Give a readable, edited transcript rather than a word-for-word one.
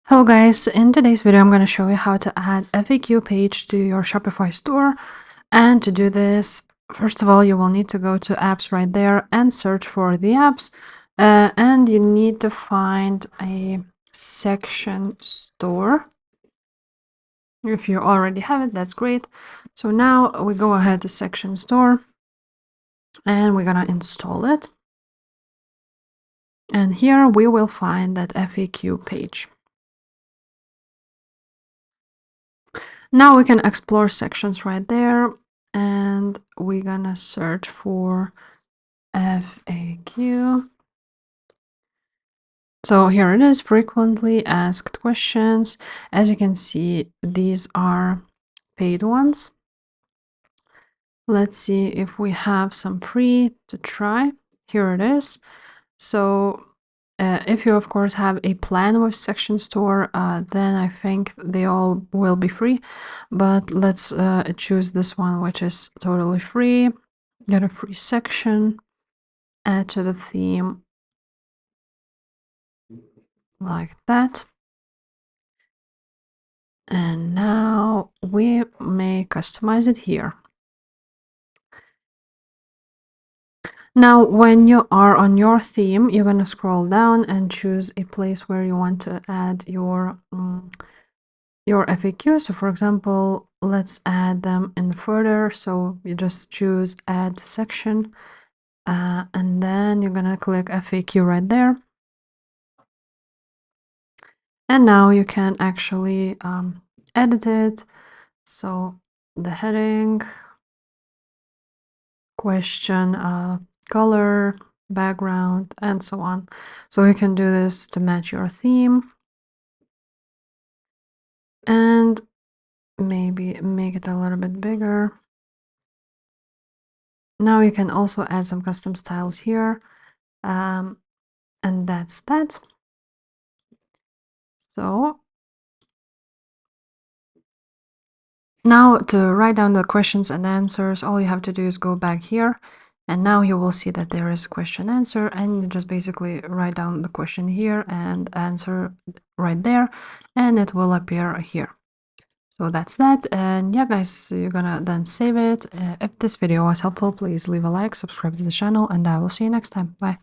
Hello guys, in today's video I'm going to show you how to add FAQ page to your Shopify store. And to do this, first of all, you will need to go to apps right there and search for the apps. And you need to find a section store. If you already have it, that's great. So now we go ahead to section store and we're going to install it. And here we will find that FAQ page. Now we can explore sections right there, and we're gonna search for FAQ. So here it is, frequently asked questions. As you can see, these are paid ones. Let's see if we have some free to try. Here it is. So if you, of course, have a plan with section store, then I think they all will be free. But let's choose this one, which is totally free. Get a free section, add to the theme like that. And now we may customize it here. Now, when you are on your theme, you're going to scroll down and choose a place where you want to add your FAQ. So for example, let's add them in the footer. So you just choose add section, and then you're going to click FAQ right there. And now you can actually edit it. So the heading, question, color, background, and so on. So you can do this to match your theme. And maybe make it a little bit bigger. Now you can also add some custom styles here. And that's that. So now to write down the questions and answers, all you have to do is go back here. And now you will see that there is question answer, and you just basically write down the question here and answer right there, and it will appear here. So that's that. And yeah, guys, you're gonna then save it. If this video was helpful, please leave a like, subscribe to the channel, and I will see you next time. Bye.